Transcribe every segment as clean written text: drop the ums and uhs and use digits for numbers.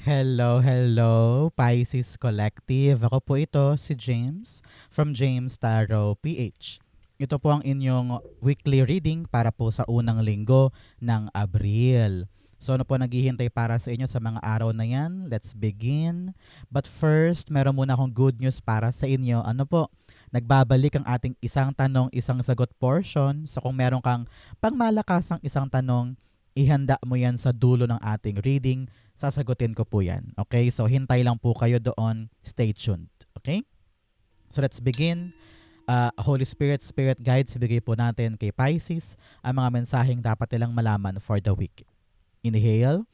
Hello, hello, Pisces Collective. Ako po ito, si James, from James Tarot PH. Ito po ang inyong weekly reading para po sa unang linggo ng Abril. So ano po naghihintay para sa inyo sa mga araw na yan? Let's begin. But first, meron muna akong good news para sa inyo. Ano po? Nagbabalik ang ating isang tanong, isang sagot portion. So kung meron kang pangmalakasang isang tanong, ihanda mo yan sa dulo ng ating reading. Sasagutin ko po yan. Okay? So, hintay lang po kayo doon. Stay tuned. Okay? So, let's begin. Holy Spirit, Spirit Guides, ibigay po natin kay Pisces ang mga mensaheng dapat nilang malaman for the week. Inhale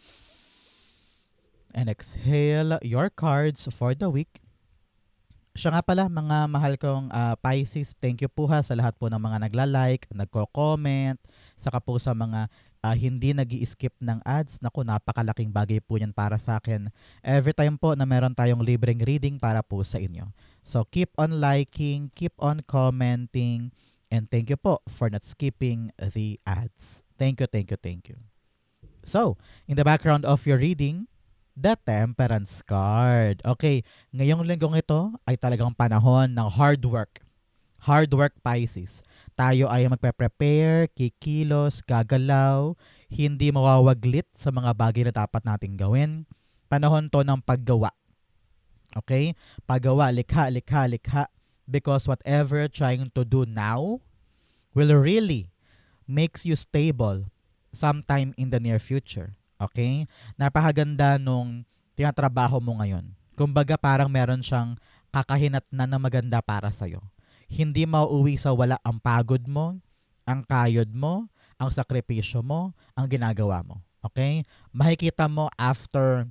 and exhale your cards for the week. Siya nga pala, mga mahal kong Pisces, thank you po ha sa lahat po ng mga nagla-like, nagko-comment, saka po sa mga hindi nag-i-skip ng ads. Naku, napakalaking bagay po yan para sa akin. Every time po na meron tayong libreng reading para po sa inyo. So keep on liking, keep on commenting, and thank you po for not skipping the ads. Thank you, thank you, thank you. So, in the background of your reading, the Temperance card. Okay, ngayong linggong ito ay talagang panahon ng hard work. Hard work, Pisces. Tayo ay magpe-prepare, kikilos, gagalaw, hindi mawawaglit sa mga bagay na dapat nating gawin. Panahon to ng paggawa. Okay? Paggawa, likha, likha, likha. Because whatever you're trying to do now will really makes you stable sometime in the near future. Okay? Napakaganda nung tinatrabaho mo ngayon. Kumbaga parang meron siyang kakahinatnan na maganda para sa'yo. Hindi mauuwi sa wala ang pagod mo, ang kayod mo, ang sakripisyo mo, ang ginagawa mo. Okay? Makikita mo after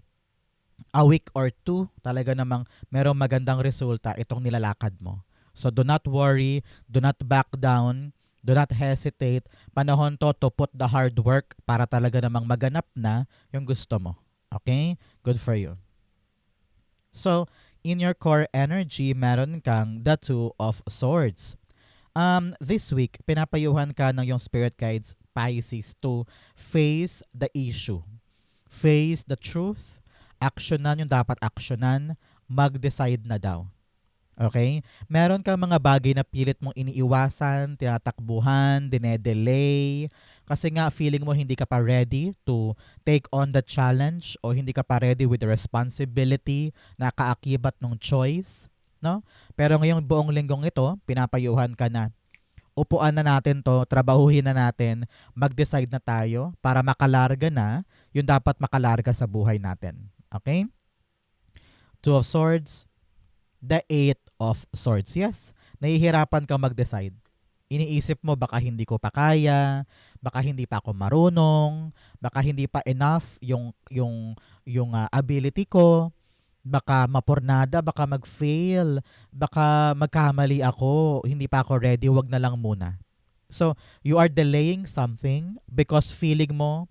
a week or two, talaga namang merong magandang resulta itong nilalakad mo. So do not worry, do not back down, do not hesitate. Panahon to put the hard work para talaga namang maganap na yung gusto mo. Okay? Good for you. So, in your core energy, meron kang the Two of Swords. This week, pinapayuhan ka ng yung spirit guides, Pisces, to face the issue. Face the truth. Actionan yung dapat actionan. Mag-decide na daw. Okay? Meron kang mga bagay na pilit mong iniiwasan, tinatakbuhan, dinedelay. Kasi nga feeling mo hindi ka pa ready to take on the challenge o hindi ka pa ready with the responsibility na kaakibat ng choice. No? Pero ngayong buong linggong ito, pinapayuhan ka na. Upuan na natin to, trabahuhin na natin, mag-decide na tayo para makalarga na yung dapat makalarga sa buhay natin. Okay? Two of Swords, the Eight of Swords. Yes, nahihirapan kang mag-decide. Iniisip mo baka hindi ko pa kaya, baka hindi pa ako marunong, baka hindi pa enough yung ability ko, baka mapurnada, baka mag-fail, baka magkamali ako, hindi pa ako ready, wag na lang muna. So, you are delaying something because feeling mo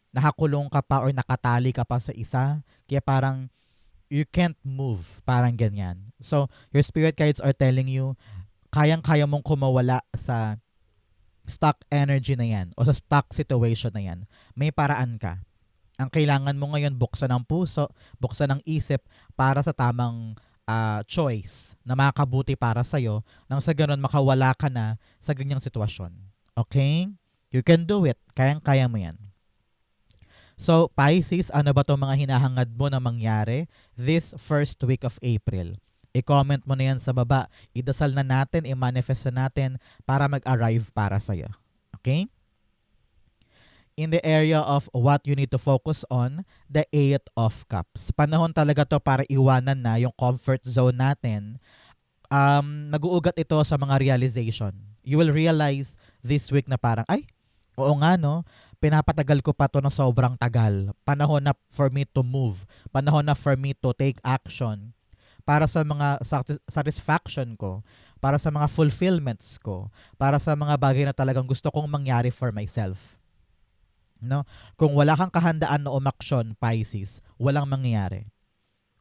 nakakulong ka pa or nakatali ka pa sa isa, kaya parang you can't move, parang ganyan. So, your spirit guides are telling you, kayang-kaya mong kumawala sa stuck energy na yan o sa stuck situation na yan. May paraan ka. Ang kailangan mo ngayon, buksan ang puso, buksan ang isip para sa tamang choice na makabuti para sa'yo nang sa ganun makawala ka na sa ganyang sitwasyon. Okay? You can do it. Kayang-kaya mo yan. So, Pisces, ano ba itong mga hinahangad mo na mangyari this first week of April? I-comment mo na yan sa baba. Idasal na natin, i-manifest na natin para mag-arrive para sa'yo. Okay? In the area of what you need to focus on, the Eight of Cups. Panahon talaga to para iwanan na yung comfort zone natin. Mag-uugat ito sa mga realization. You will realize this week na parang, ay, oo nga no, pinapatagal ko pa to ng sobrang tagal. Panahon na for me to move. Panahon na for me to take action. Para sa mga satisfaction ko. Para sa mga fulfillments ko. Para sa mga bagay na talagang gusto kong mangyari for myself. No? Kung wala kang kahandaan na umaksyon, Pisces, walang mangyayari.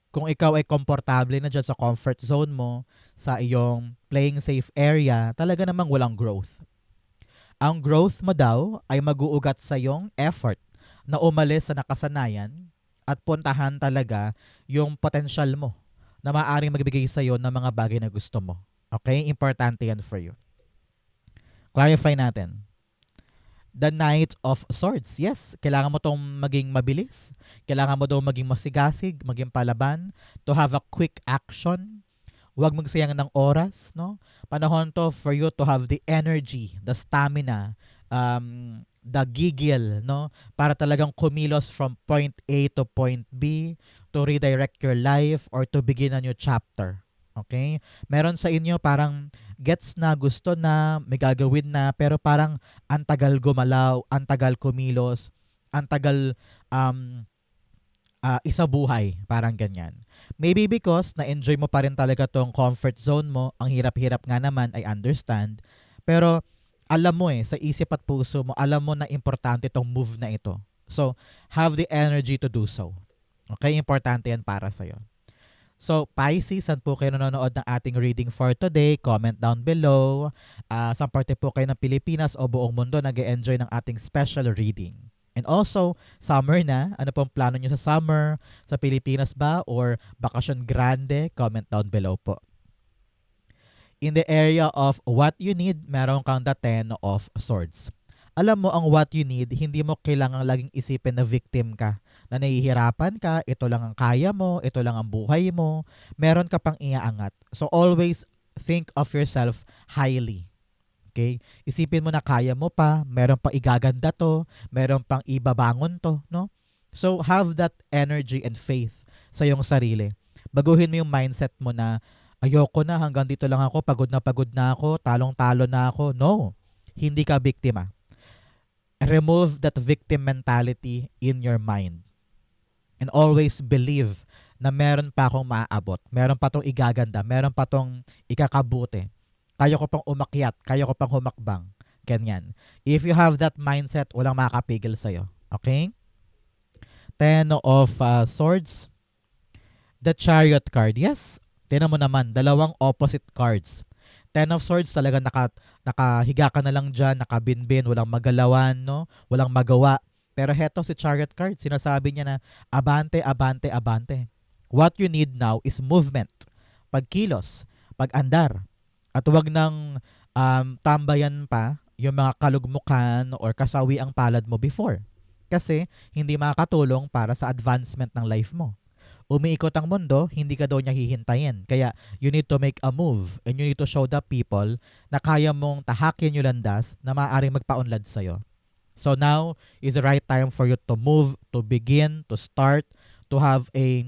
Kung ikaw ay komportable na dyan sa comfort zone mo, sa iyong playing safe area, talaga namang walang growth. Ang growth mo daw ay mag-uugat sa iyong effort na umalis sa nakasanayan at puntahan talaga yung potential mo na maaaring magbigay sa'yo ng mga bagay na gusto mo. Okay? Importante yan for you. Clarify natin. The Knight of Swords. Yes, kailangan mo tong maging mabilis. Kailangan mo daw maging masigasig, maging palaban, to have a quick action. Huwag magsayang ng oras, no? Panahon to for you to have the energy, the stamina, the gigil, no? Para talagang kumilos from point A to point B, to redirect your life or to begin a new chapter. Okay? Meron sa inyo parang gets na, gusto na, may gagawin na, pero parang ang tagal gumalaw, ang tagal kumilos, ang tagal isabuhay, parang ganyan. Maybe because na-enjoy mo pa rin talaga tong comfort zone mo, ang hirap-hirap nga naman, I understand, pero alam mo sa isip at puso mo, alam mo na importante tong move na ito. So, have the energy to do so. Okay? Importante yan para sa'yo. So, Pisces, saan po kayo nanonood ng ating reading for today? Comment down below. Saan parte po kayo ng Pilipinas o buong mundo nag-e-enjoy ng ating special reading? And also, summer na. Ano pong plano nyo sa summer? Sa Pilipinas ba? Or bakasyon grande? Comment down below po. In the area of what you need, meron kang the Ten of Swords. Alam mo, ang what you need, hindi mo kailangang laging isipin na victim ka, na nahihirapan ka, ito lang ang kaya mo, ito lang ang buhay mo, meron ka pang iaangat. So always think of yourself highly. Okay? Isipin mo na kaya mo pa, meron pang igaganda to, meron pang ibabangon to, no? So have that energy and faith sa iyong sarili. Baguhin mo yung mindset mo na ayoko na, hanggang dito lang ako, pagod na ako, talong-talo na ako. No, hindi ka biktima. Remove that victim mentality in your mind. And always believe na meron pa akong maaabot. Meron pa tong igaganda. Meron pa tong ikakabuti. Kaya ko pang umakyat. Kaya ko pang humakbang. Ganyan. If you have that mindset, walang makakapigil sa'yo. Okay? Ten of Swords. The Chariot card. Yes. Tinan mo naman. Dalawang opposite cards. Ten of Swords, talaga nakahiga ka na lang dyan, nakabinbin, walang magalawan, no? Walang magawa. Pero heto si Chariot card, sinasabi niya na abante, abante, abante. What you need now is movement. Pagkilos, pag-andar. At huwag nang tambayan pa yung mga kalugmukan or kasawi ang palad mo before. Kasi hindi makakatulong para sa advancement ng life mo. Umiikot ang mundo, hindi ka daw niya hihintayin. Kaya you need to make a move and you need to show the people na kaya mong tahakin yung landas na maaaring magpaunlad sa'yo. So now is the right time for you to move, to begin, to start, to have a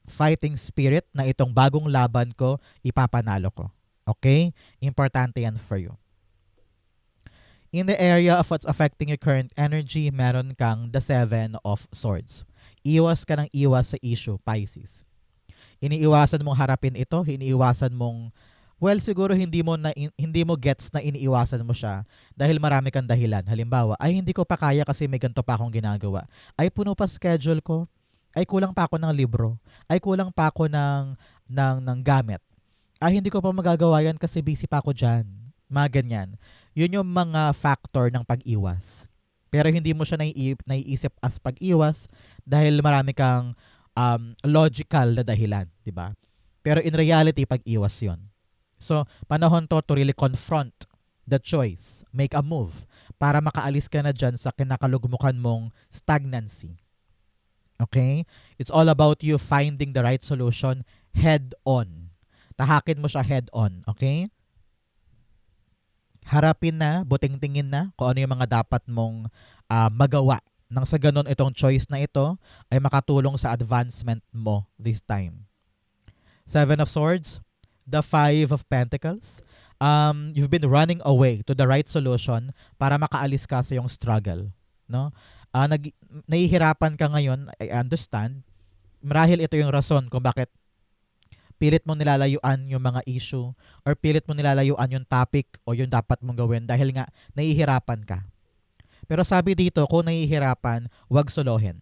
fighting spirit na itong bagong laban ko, ipapanalo ko. Okay? Importante yan for you. In the area of what's affecting your current energy, meron kang the Seven of Swords. Iwas ka ng iwas sa issue, Pisces. Iniiwasan mong harapin ito, iniiwasan mong, well, siguro hindi mo gets na iniiwasan mo siya dahil marami kang dahilan. Halimbawa, ay hindi ko pa kaya kasi may ganito pa akong ginagawa. Ay puno pa schedule ko. Ay kulang pa ako ng libro. Ay kulang pa ako ng gamit. Ay hindi ko pa magagawa yan kasi busy pa ako dyan. Mga ganyan. Yun yung mga factor ng pag-iwas. Pero hindi mo siya naiisip as pag-iwas dahil marami kang logical na dahilan, di ba? Pero in reality, pag-iwas yon. So, panahon to really confront the choice. Make a move para makaalis ka na dyan sa kinakalugmukan mong stagnancy. Okay? It's all about you finding the right solution head on. Tahakin mo siya head on. Okay? Harapin na, buting-tingin na kung ano yung mga dapat mong magawa. Nang sa ganun, itong choice na ito ay makatulong sa advancement mo this time. Seven of Swords, the Five of Pentacles. You've been running away to the right solution para makaalis ka sa yung struggle. No? Nahihirapan ka ngayon, I understand. Marahil ito yung rason kung bakit pilit mo nilalayuan yung mga issue or pilit mo nilalayuan yung topic o yung dapat mong gawin dahil nga nahihirapan ka. Pero sabi dito, kung nahihirapan, huwag solohin.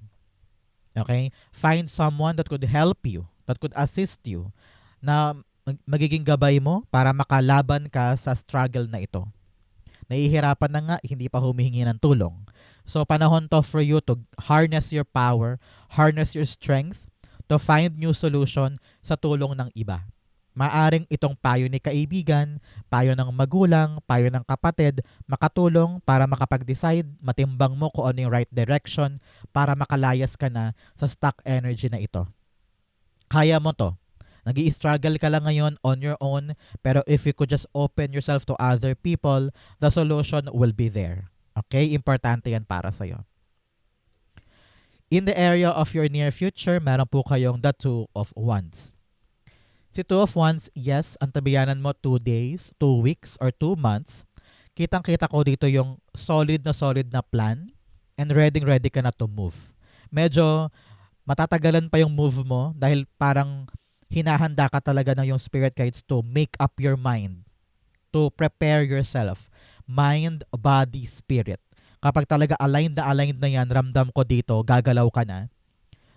Okay? Find someone that could help you, that could assist you, na magiging gabay mo para makalaban ka sa struggle na ito. Nahihirapan na nga, hindi pa humihingi ng tulong. So panahon to for you to harness your power, harness your strength, to find new solution sa tulong ng iba. Maaring itong payo ni kaibigan, payo ng magulang, payo ng kapatid, makatulong para makapag-decide, matimbang mo kung ano yung right direction para makalayas ka na sa stuck energy na ito. Kaya mo to. Nag-i-struggle ka lang ngayon on your own, pero if you could just open yourself to other people, the solution will be there. Okay? Importante yan para sa'yo. In the area of your near future, meron po kayong the Two of Wands. Si Two of Wands, yes, ang tabiyanan mo 2 days, 2 weeks, or 2 months. Kitang-kita ko dito yung solid na plan and ready ka na to move. Medyo matatagalan pa yung move mo dahil parang hinahanda ka talaga ng yung spirit guides to make up your mind, to prepare yourself. Mind, body, spirit. Kapag talaga aligned na yan, ramdam ko dito, gagalaw ka na.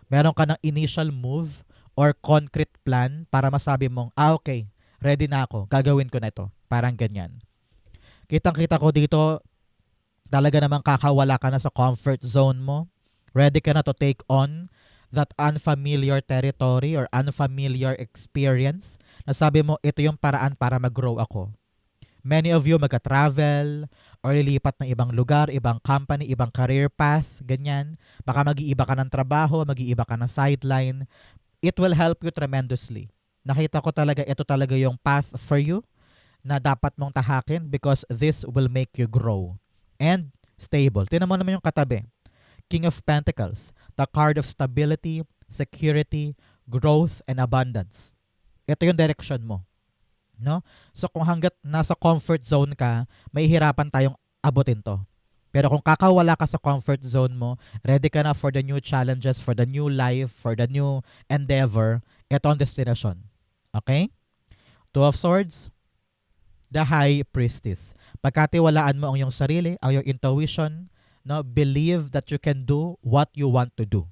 Meron ka ng initial move or concrete plan para masabi mong, okay, ready na ako, gagawin ko na ito. Parang ganyan. Kitang-kita ko dito, talaga namang kakawala ka na sa comfort zone mo. Ready ka na to take on that unfamiliar territory or unfamiliar experience na sabi mo, ito yung paraan para mag-grow ako. Many of you magka-travel or lilipat ng ibang lugar, ibang company, ibang career path, ganyan. Baka mag-iiba ka ng trabaho, mag-iiba ka ng sideline. It will help you tremendously. Nakita ko talaga, ito talaga yung path for you na dapat mong tahakin because this will make you grow and stable. Tingnan mo naman yung katabi. King of Pentacles, the card of stability, security, growth, and abundance. Ito yung direction mo. No? So kung hanggat nasa comfort zone ka, may hirapan tayong abutin to. Pero kung kakawala ka sa comfort zone mo, ready ka na for the new challenges, for the new life, for the new endeavor, ito ang destination. Okay? Two of Swords, the High Priestess. Pagkatiwalaan mo ang iyong sarili, ang iyong intuition, no, believe that you can do what you want to do.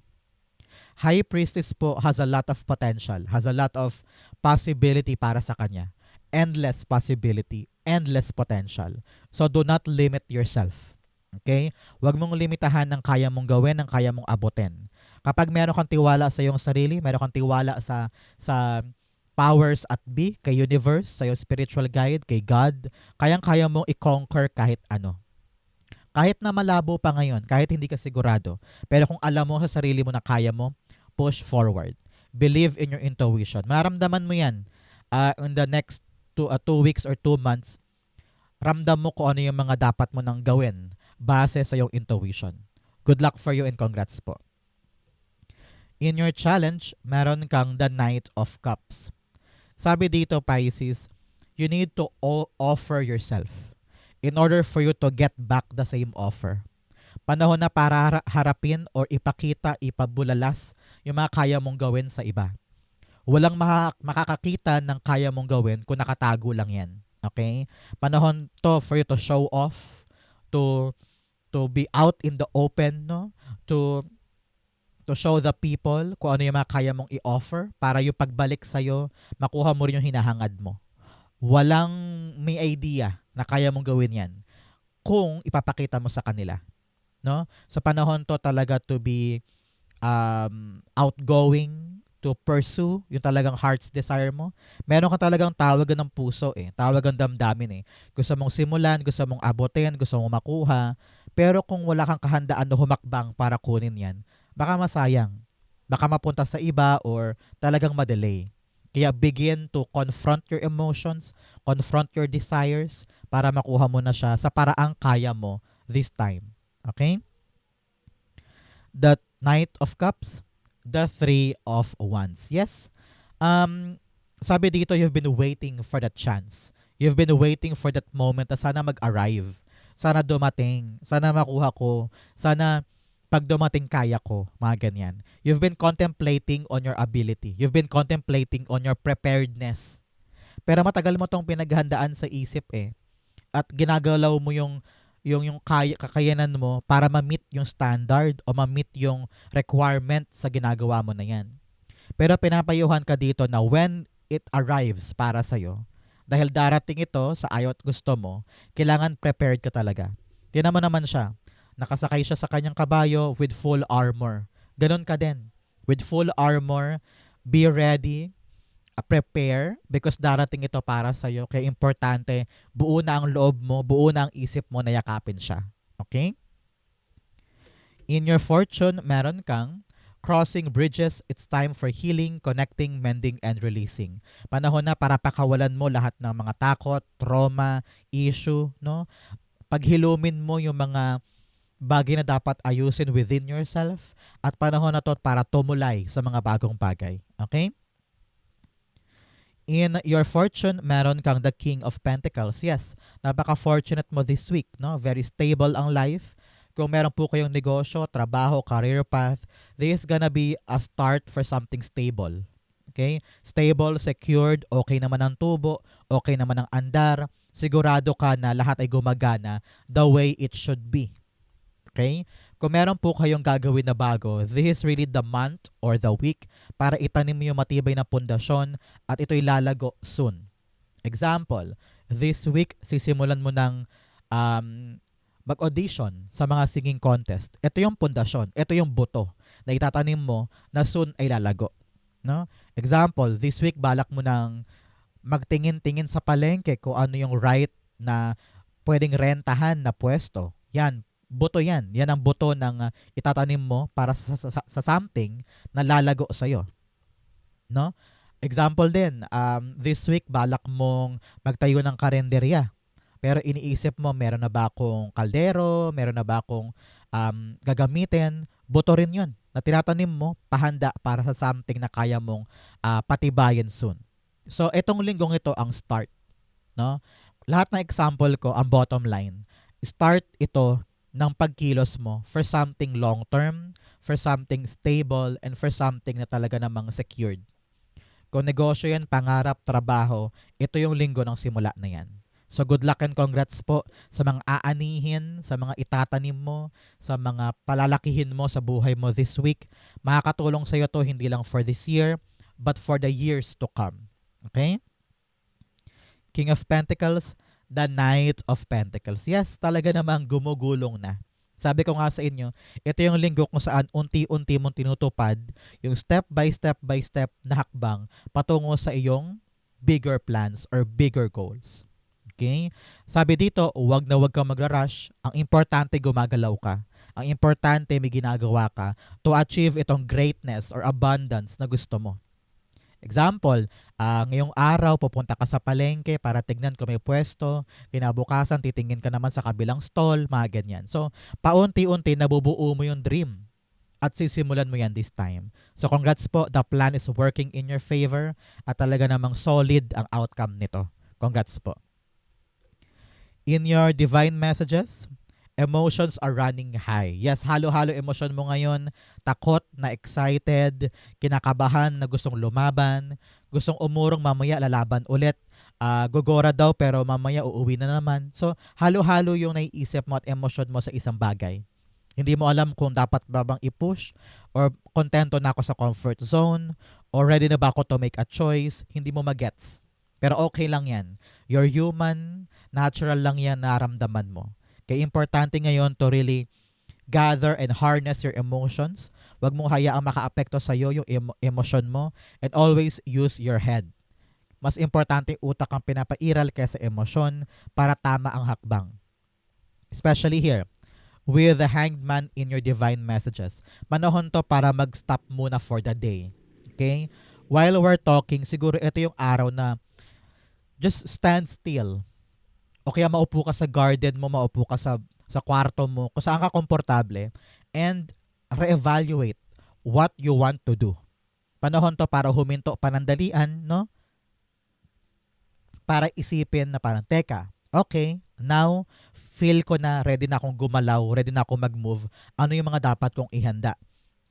High Priestess po has a lot of potential, has a lot of possibility para sa kanya. Endless possibility, endless potential. So do not limit yourself. Okay? Huwag mong limitahan ng kaya mong gawin, ng kaya mong abutin. Kapag meron kang tiwala sa iyong sarili, meron kang tiwala sa powers at be, kay universe, sa iyong spiritual guide, kay God, kayang-kaya mong i-conquer kahit ano. Kahit na malabo pa ngayon, kahit hindi ka sigurado, pero kung alam mo sa sarili mo na kaya mo, push forward. Believe in your intuition. Maramdaman mo yan in the next 2 weeks or 2 months. Ramdam mo kung ano yung mga dapat mo nang gawin base sa iyong intuition. Good luck for you and congrats po. In your challenge, meron kang the Knight of Cups. Sabi dito, Pisces, you need to offer yourself in order for you to get back the same offer. Panahon na para harapin or ipakita, ipabulalas yung mga kaya mong gawin sa iba. Walang makakakita ng kaya mong gawin kung nakatago lang yan. Okay? Panahon to for you to show off, to be out in the open, no? To show the people kung ano yung mga kaya mong i-offer para yung pagbalik sa'yo, makuha mo rin yung hinahangad mo. Walang may idea na kaya mong gawin yan kung ipapakita mo sa kanila. No? Sa panahon to talaga to be outgoing, to pursue yung talagang heart's desire mo. Meron ka talagang tawagan ng puso tawagan damdamin Gusto mong simulan, gusto mong abutin, gusto mong makuha. Pero kung wala kang kahandaan na humakbang para kunin yan, baka masayang. Baka mapunta sa iba or talagang madelay. Kaya begin to confront your emotions, confront your desires para makuha mo na siya sa paraang kaya mo this time. Okay? The Knight of Cups, the Three of Wands. Yes. Sabi dito, you've been waiting for that chance. You've been waiting for that moment na sana mag-arrive. Sana dumating. Sana makuha ko. Sana pag dumating kaya ko. Mga ganyan. You've been contemplating on your ability. You've been contemplating on your preparedness. Pero matagal mo tong pinaghandaan sa isip At ginagalaw mo yung kakayanan mo para ma-meet yung standard o ma-meet yung requirement sa ginagawa mo na yan. Pero pinapayuhan ka dito na when it arrives para sa'yo, dahil darating ito sa ayaw at gusto mo, kailangan prepared ka talaga. Tingnan mo naman siya. Nakasakay siya sa kanyang kabayo with full armor. Ganon ka din. With full armor, be ready, prepare because darating ito para sa'yo. Kaya importante, buo na ang loob mo, buo na ang isip mo na yakapin siya. Okay? In your fortune, meron kang crossing bridges, it's time for healing, connecting, mending, and releasing. Panahon na para pakawalan mo lahat ng mga takot, trauma, issue, no? Paghilumin mo yung mga bagay na dapat ayusin within yourself at panahon na to para tumulay sa mga bagong bagay. Okay? In your fortune, meron kang the King of Pentacles. Yes, napaka-fortunate mo this week, no? Very stable ang life. Kung meron po kayong negosyo, trabaho, career path, this is gonna be a start for something stable. Okay? Stable, secured, okay naman ang tubo, okay naman ang andar, sigurado ka na lahat ay gumagana the way it should be. Okay? Kung meron po kayong gagawin na bago, this is really the month or the week para itanim mo yung matibay na pundasyon at ito'y lalago soon. Example, this week sisimulan mo ng mag-audition sa mga singing contest. Ito yung pundasyon, ito yung buto na itatanim mo na soon ay lalago. No? Example, this week balak mo ng magtingin-tingin sa palengke kung ano yung right na pwedeng rentahan na pwesto. Yan, buto yan. Yan ang buto ng itatanim mo para sa something na lalago sa'yo. No? Example din, this week balak mong magtayo ng karenderya. Pero iniisip mo, meron na ba akong kaldero, meron na ba akong gagamitin, buto rin yun na tinatanim mo, pahanda para sa something na kaya mong patibayin soon. So, itong linggong ito ang start. No? Lahat ng example ko, ang bottom line, start ito ng pagkilos mo for something long-term, for something stable, and for something na talaga namang secured. Kung negosyo yan, pangarap, trabaho, ito yung linggo ng simula na yan. So good luck and congrats po sa mga aanihin, sa mga itatanim mo, sa mga palalakihin mo sa buhay mo this week. Makakatulong sa iyo to hindi lang for this year, but for the years to come. Okay? King of Pentacles, the Knight of Pentacles. Yes, talaga namang gumugulong na. Sabi ko nga sa inyo, ito yung linggo kung saan unti-unti mong tinutupad yung step by step na hakbang patungo sa iyong bigger plans or bigger goals. Okay? Sabi dito, huwag na huwag kang magra-rush. Ang importante, gumagalaw ka. Ang importante, may ginagawa ka to achieve itong greatness or abundance na gusto mo. Example, ngayong araw, pupunta ka sa palengke para tignan kung may pwesto. Kinabukasan, titingin ka naman sa kabilang stall, mga ganyan. So, paunti-unti, nabubuo mo yung dream at sisimulan mo yan this time. So, congrats po. The plan is working in your favor at talaga namang solid ang outcome nito. Congrats po. In your divine messages, emotions are running high. Yes, halo-halo emosyon mo ngayon. Takot, na excited, kinakabahan na gustong lumaban, gustong umurong mamaya lalaban ulit. Gogora daw pero mamaya uuwi na naman. So, halo-halo yung naiisip mo at emosyon mo sa isang bagay. Hindi mo alam kung dapat ba bang i-push or kontento na ako sa comfort zone or ready na ba ako to make a choice. Hindi mo magets. Pero okay lang yan. You're human, natural lang yan, naramdaman mo. Kaya importante ngayon to really gather and harness your emotions. Huwag mong hayaang makaapekto sa iyo yung emotion mo and always use your head. Mas importante utak ang pinapairal kaysa emosyon para tama ang hakbang. Especially here, with the Hanged Man in your divine messages. Panahon to para mag-stop muna for the day. Okay? While we're talking, siguro ito yung araw na just stand still. O kaya maupo ka sa garden mo, maupo ka sa kwarto mo, kung saan ka komportable, and reevaluate what you want to do. Panahon to para huminto panandalian, no? Para isipin na parang, teka, okay, now, feel ko na ready na akong gumalaw, ready na akong mag-move. Ano yung mga dapat kong ihanda?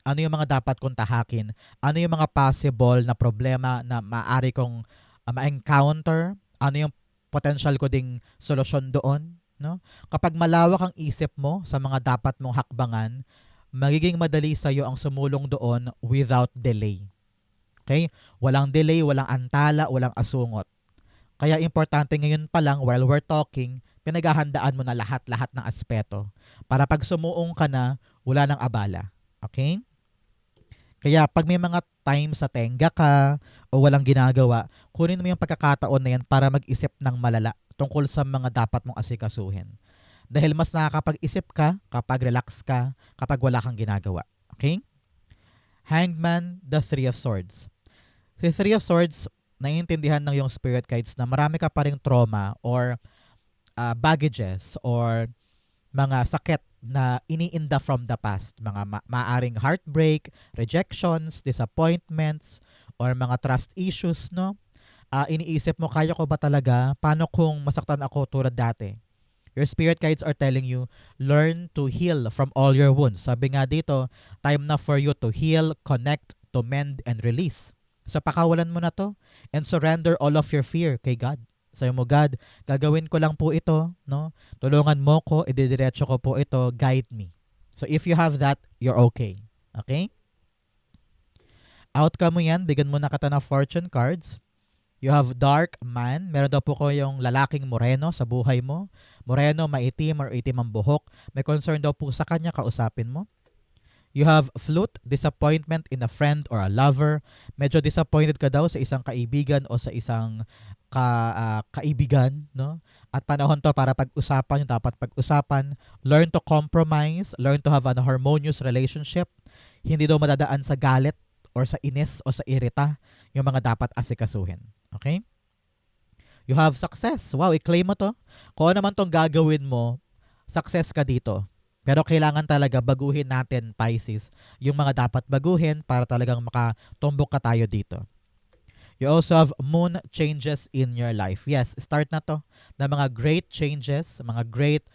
Ano yung mga dapat kong tahakin? Ano yung mga possible na problema na maaari kong ma-encounter? Ano yung potential ko ding solusyon doon? No? Kapag malawak ang isip mo sa mga dapat mong hakbangan, magiging madali sa iyo ang sumulong doon without delay. Okay? Walang delay, walang antala, walang asungot. Kaya importante ngayon pa lang while we're talking, pinaghahandaan mo na lahat-lahat ng aspeto para pag sumuong ka na, wala nang abala. Okay? Kaya pag may mga time sa tenga ka o walang ginagawa, kunin mo yung pagkakataon na yan para mag-isip ng malala tungkol sa mga dapat mong asikasuhin. Dahil mas nakakapag-isip ka kapag relax ka, kapag wala kang ginagawa. Okay? Hangman, the Three of Swords. Si Three of Swords, naiintindihan ng yung spirit guides na marami ka pa ring trauma or baggages or mga sakit na iniinda from the past. Mga maaring heartbreak, rejections, disappointments, or mga trust issues, no? Iniisip mo, kaya ko ba talaga? Paano kung masaktan ako tulad dati? Your spirit guides are telling you, learn to heal from all your wounds. Sabi nga dito, time na for you to heal, connect, to mend, and release. So pakawalan mo na to and surrender all of your fear kay God. Sabi mo, God, gagawin ko lang po ito, no? Tulungan mo ko, ididiretso ko po ito, guide me. So if you have that, you're okay. Okay? Outcome mo yan, bigyan mo na kita ng fortune cards. You have dark man. Meron daw po ko yung lalaking moreno sa buhay mo. Moreno, maitim or itim ang buhok. May concern daw po sa kanya, kausapin mo. You have flute, disappointment in a friend or a lover. Medyo disappointed ka daw sa isang kaibigan o sa isang kaibigan, no? At panahon to para pag-usapan yung dapat pag-usapan. Learn to compromise, learn to have an harmonious relationship. Hindi daw madadaan sa galit or sa inis o sa irita yung mga dapat asikasuhin. Okay? You have success. Wow, i-claim mo to. Kung ano naman tong gagawin mo, success ka dito. Pero kailangan talaga baguhin natin, Pisces, yung mga dapat baguhin para talagang makatumbok ka tayo dito. You also have moon changes in your life. Yes, start na to na mga great changes, mga great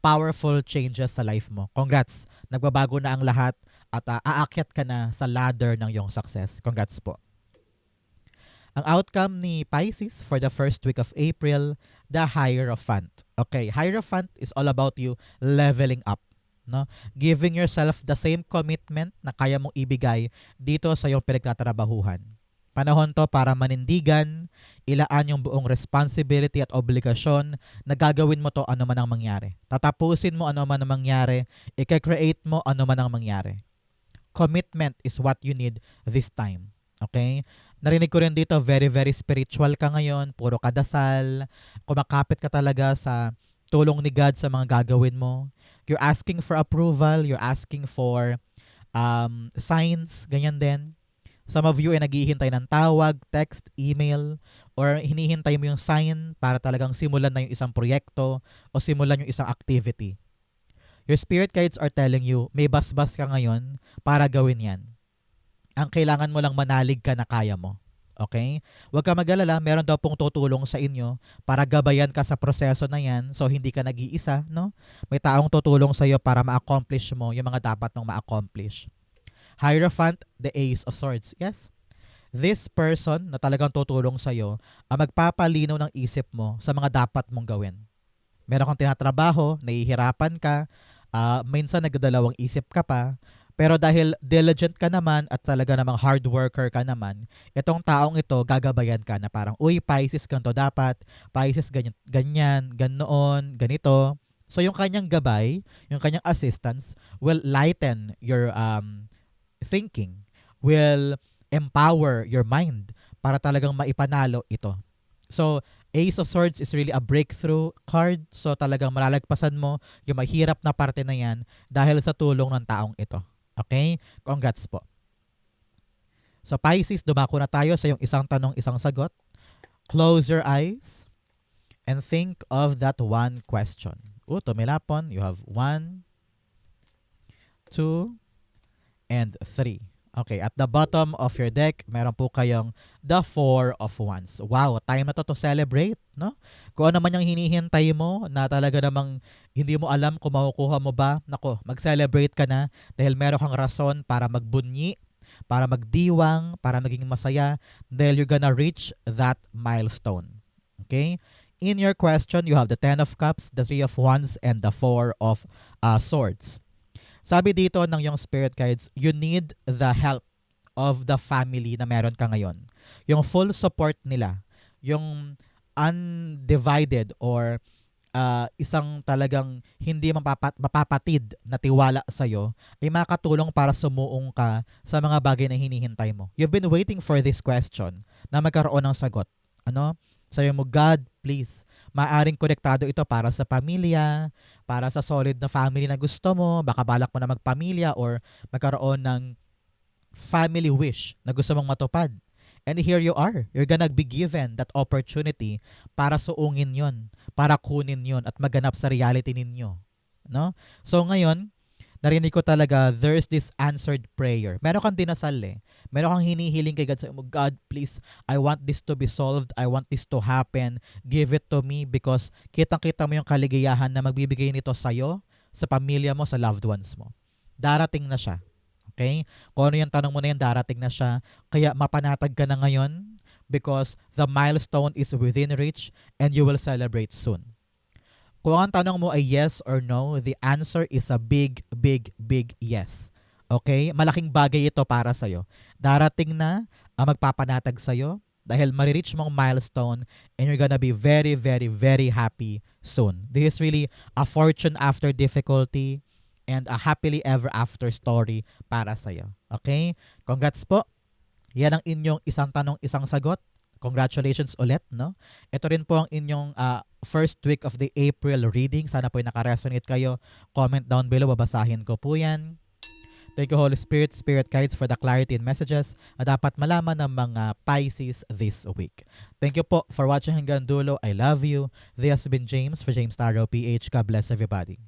powerful changes sa life mo. Congrats. Nagbabago na ang lahat at aakyat ka na sa ladder ng iyong success. Congrats po. Ang outcome ni Pisces for the first week of April, the Hierophant. Okay, Hierophant is all about you leveling up, no? Giving yourself the same commitment na kaya mong ibigay dito sa iyong pinagtatrabahuhan. Panahon to para manindigan, ilaan yung buong responsibility at obligasyon na gagawin mo to ano man ang mangyari. Tatapusin mo ano man ang mangyari, i-create mo ano man ang mangyari. Commitment is what you need this time. Okay? Narinig ko rin dito, very, very spiritual ka ngayon, puro kadasal, kumakapit ka talaga sa tulong ni God sa mga gagawin mo. You're asking for approval, you're asking for signs, ganyan din. Some of you ay naghihintay ng tawag, text, email, or hinihintay mo yung sign para talagang simulan na yung isang proyekto o simulan yung isang activity. Your spirit guides are telling you, may basbas ka ngayon para gawin yan. Ang kailangan mo lang manalig ka na kaya mo. Okay? Huwag ka mag-alala, meron daw pong tutulong sa inyo para gabayan ka sa proseso na yan so hindi ka nag-iisa, no? May taong tutulong sa iyo para ma-accomplish mo yung mga dapat mong ma-accomplish. Hierophant, the Ace of Swords. Yes? This person na talagang tutulong sa iyo ang magpapalinaw ng isip mo sa mga dapat mong gawin. Meron kang tinatrabaho, nahihirapan ka, minsan nagdadalawang isip ka pa, pero dahil diligent ka naman at talaga namang hard worker ka naman, itong taong ito gagabayan ka na parang, uy, Pisces, ganito dapat, Pisces, ganyan, ganyan, ganoon, ganito. So yung kanyang gabay, yung kanyang assistance will lighten your thinking, will empower your mind para talagang maipanalo ito. So, Ace of Swords is really a breakthrough card. So, talagang malalagpasan mo yung mahirap na parte na yan dahil sa tulong ng taong ito. Okay? Congrats po. So, Pisces, dumako na tayo sa yung isang tanong, isang sagot. Close your eyes and think of that one question. Tumilapon. You have 1, 2, and 3. Okay, at the bottom of your deck, meron po kayong the 4 of Wands. Wow, time na to celebrate, no? Kung ano man yung hinihintay mo na talaga namang hindi mo alam kung makukuha mo ba, nako, mag-celebrate ka na dahil meron kang rason para magbunyi, para magdiwang, para maging masaya dahil you're gonna reach that milestone. Okay? In your question, you have the 10 of Cups, the 3 of Wands, and the 4 of Swords. Sabi dito ng yung spirit guides, you need the help of the family na meron ka ngayon. Yung full support nila. Yung undivided or isang talagang hindi mapapatid na tiwala sa'yo ay makatulong para sumuong ka sa mga bagay na hinihintay mo. You've been waiting for this question na magkaroon ng sagot. Ano? Sabi mo, God, please, maaring konektado ito para sa pamilya, para sa solid na family na gusto mo, baka balak mo na magpamilya or magkaroon ng family wish na gusto mong matupad. And here you are. You're gonna be given that opportunity para suungin yon, para kunin yon at maganap sa reality ninyo. No? So ngayon, narinig ko talaga there's this answered prayer. Meron kang dinasal eh. Meron kang hinihiling kay God. Sabi mo, God, please, I want this to be solved. I want this to happen. Give it to me because kitang-kita mo yung kaligayahan na magbibigay nito sa'yo, sa pamilya mo, sa loved ones mo. Darating na siya. Okay? Kung ano yung tanong mo na yan, darating na siya. Kaya mapanatag ka na ngayon because the milestone is within reach and you will celebrate soon. Kung ang tanong mo ay yes or no, the answer is a big, big, big yes. Okay? Malaking bagay ito para sa'yo. Darating na ang magpapanatag sa'yo dahil marireach mong milestone and you're gonna be very, very, very happy soon. This is really a fortune after difficulty and a happily ever after story para sa'yo. Okay? Congrats po. Yan ang inyong isang tanong, isang sagot. Congratulations ulit, no? Ito rin po ang inyong first week of the April reading. Sana po naka-resonate kayo. Comment down below, babasahin ko po yan. Thank you, Holy Spirit, Spirit Guides, for the clarity and messages na dapat malaman ng mga Pisces this week. Thank you po for watching hanggang dulo. I love you. This has been James for James Tarot PH. God bless everybody.